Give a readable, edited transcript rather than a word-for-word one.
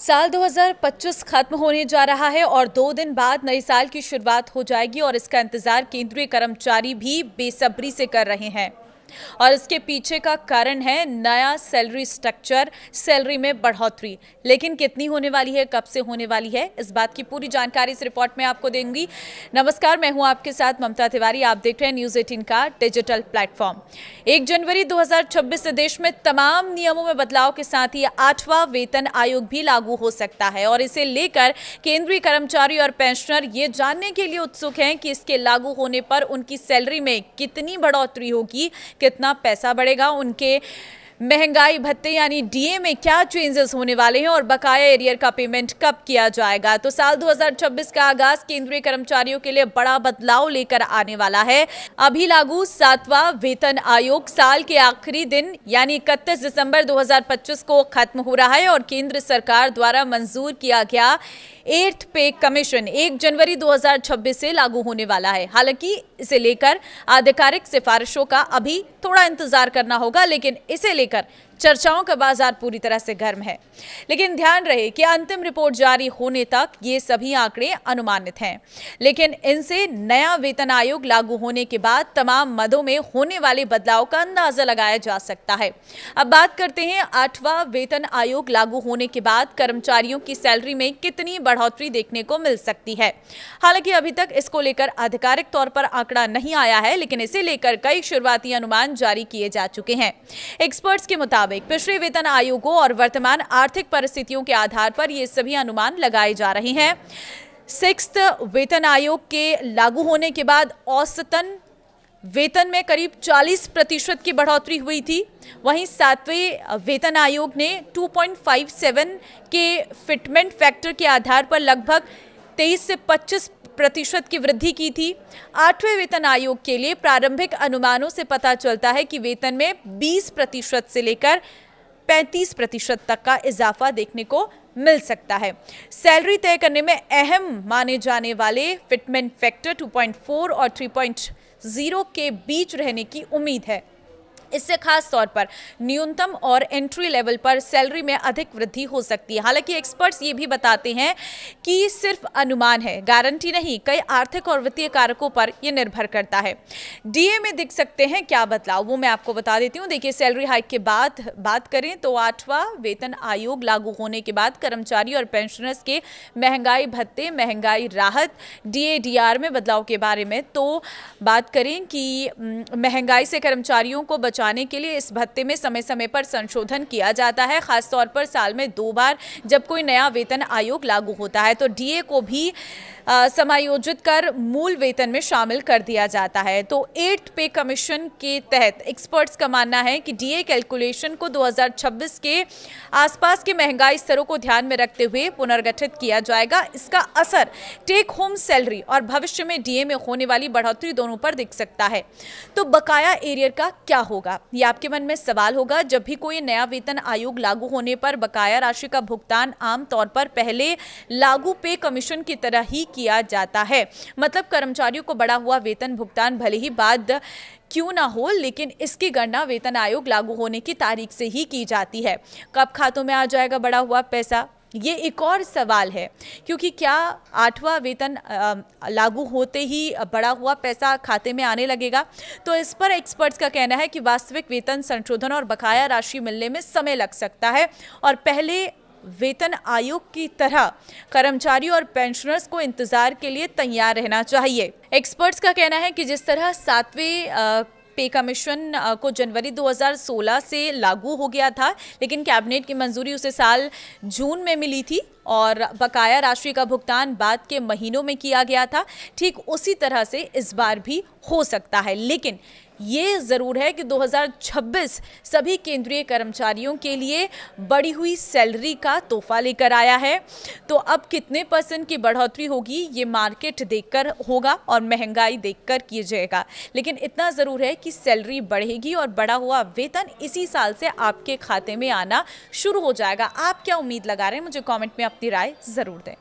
साल 2025 खत्म होने जा रहा है और 2 दिन बाद नए साल की शुरुआत हो जाएगी और इसका इंतजार केंद्रीय कर्मचारी भी बेसब्री से कर रहे हैं। और इसके पीछे का कारण है नया सैलरी स्ट्रक्चर, सैलरी में बढ़ोतरी। लेकिन कितनी होने वाली है, कब से होने वाली है, इस बात की पूरी जानकारी इस रिपोर्ट में आपको देंगी। नमस्कार, मैं हूं आपके साथ ममता तिवारी। आप देख रहे हैं न्यूज़ 18 का डिजिटल प्लेटफॉर्म। 1 जनवरी 2026 से देश में तमाम नियमों में बदलाव के साथ ही 8वां वेतन आयोग भी लागू हो सकता है और इसे लेकर केंद्रीय कर्मचारी और पेंशनर ये जानने के लिए उत्सुक हैं कि इसके लागू होने पर उनकी सैलरी में कितनी बढ़ोतरी होगी, कितना पैसा बढ़ेगा, उनके महंगाई भत्ते यानी डीए में क्या चेंजेस होने वाले हैं और बकाया एरियर का पेमेंट कब किया जाएगा। तो साल 2026 का आगाज केंद्रीय कर्मचारियों के लिए बड़ा बदलाव लेकर आने वाला है। अभी लागू 7वां वेतन आयोग साल के आखिरी दिन यानी 31 दिसंबर 2025 को खत्म हो रहा है और केंद्र सरकार द्वारा मंजूर किया गया 8th पे कमीशन 1 जनवरी 2026 से लागू होने वाला है। हालांकि इसे लेकर आधिकारिक सिफारिशों का अभी थोड़ा इंतजार करना होगा, लेकिन इसे लेकर चर्चाओं का बाजार पूरी तरह से गर्म है। लेकिन ध्यान रहे कि अंतिम रिपोर्ट जारी होने तक ये सभी आंकड़े अनुमानित हैं, लेकिन इनसे नया वेतन आयोग लागू होने के बाद तमाम मदों में होने वाले बदलाव का अंदाजा लगाया जा सकता है। अब बात करते हैं 8वां वेतन आयोग लागू होने के बाद कर्मचारियों की सैलरी में कितनी बढ़ोतरी देखने को मिल सकती है। हालांकि अभी तक इसको लेकर आधिकारिक तौर पर आंकड़ा नहीं आया है, लेकिन इसे लेकर कई शुरुआती अनुमान जारी किए जा चुके हैं। एक्सपर्ट्स के मुताबिक पिछले वेतन आयोगों और वर्तमान आर्थिक परिस्थितियों के आधार पर ये सभी अनुमान लगाए जा रहे हैं। 6th वेतन आयोग के लागू होने के बाद औसतन वेतन में करीब 40% की बढ़ोतरी हुई थी। वहीं 7वें वेतन आयोग ने 2.57 के फिटमेंट फैक्टर के आधार पर लगभग 23 से 25% की वृद्धि की थी। 8वें वेतन आयोग के लिए प्रारंभिक अनुमानों से पता चलता है कि वेतन में 20% से लेकर 35% तक का इजाफा देखने को मिल सकता है। सैलरी तय करने में अहम माने जाने वाले फिटमेंट फैक्टर 2.4 और 3.0 के बीच रहने की उम्मीद है। इससे खास तौर पर न्यूनतम और एंट्री लेवल पर सैलरी में अधिक वृद्धि हो सकती है। हालांकि एक्सपर्ट्स ये भी बताते हैं कि सिर्फ अनुमान है, गारंटी नहीं। कई आर्थिक और वित्तीय कारकों पर यह निर्भर करता है। डीए में दिख सकते हैं क्या बदलाव, वो मैं आपको बता देती हूँ। देखिए, सैलरी हाइक के बाद बात करें तो 8वां वेतन आयोग लागू होने के बाद कर्मचारी और पेंशनर्स के महंगाई भत्ते, महंगाई राहत, डीए डीआर में बदलाव के बारे में तो बात करें कि महंगाई से कर्मचारियों को बचाने के लिए इस भत्ते में समय समय पर संशोधन किया जाता है। खासतौर पर साल में 2 बार जब कोई नया वेतन आयोग लागू होता है तो डीए को भी समायोजित कर मूल वेतन में शामिल कर दिया जाता है। तो 8th पे कमीशन के तहत एक्सपर्ट्स का मानना है कि डीए कैलकुलेशन को 2026 के आसपास के महंगाई स्तरों को ध्यान में रखते हुए पुनर्गठित किया जाएगा। इसका असर टेक होम सैलरी और भविष्य में डीए में होने वाली बढ़ोतरी दोनों पर दिख सकता है। तो बकाया एरियर का क्या होगा, ये आपके मन में सवाल होगा। जब भी कोई नया वेतन आयोग लागू होने पर बकाया राशि का भुगतान आमतौर पर पहले लागू पे कमीशन की तरह ही किया जाता है। मतलब कर्मचारियों को बढ़ा हुआ वेतन भुगतान भले ही बाद क्यों ना हो, लेकिन इसकी गणना वेतन आयोग लागू होने की तारीख से ही की जाती है। कब खातों में आ जाएगा बढ़ा हुआ पैसा, ये एक और सवाल है, क्योंकि क्या 8वां वेतन लागू होते ही बढ़ा हुआ पैसा खाते में आने लगेगा। तो इस पर एक्सपर्ट्स का कहना है कि वास्तविक वेतन संशोधन और बकाया राशि मिलने में समय लग सकता है और पहले वेतन आयोग की तरह कर्मचारियों और पेंशनर्स को इंतजार के लिए तैयार रहना चाहिए। एक्सपर्ट्स का कहना है कि जिस तरह 7वें पे कमीशन को जनवरी 2016 से लागू हो गया था, लेकिन कैबिनेट की मंजूरी उसे साल जून में मिली थी और बकाया राशि का भुगतान बाद के महीनों में किया गया था, ठीक उसी तरह से इस बार भी हो सकता है। लेकिन ये ज़रूर है कि 2026 सभी केंद्रीय कर्मचारियों के लिए बढ़ी हुई सैलरी का तोहफा लेकर आया है। तो अब कितने % की बढ़ोतरी होगी ये मार्केट देखकर होगा और महंगाई देखकर किया जाएगा, लेकिन इतना ज़रूर है कि सैलरी बढ़ेगी और बढ़ा हुआ वेतन इसी साल से आपके खाते में आना शुरू हो जाएगा। आप क्या उम्मीद लगा रहे हैं, मुझे कमेंट में अपनी राय ज़रूर दें।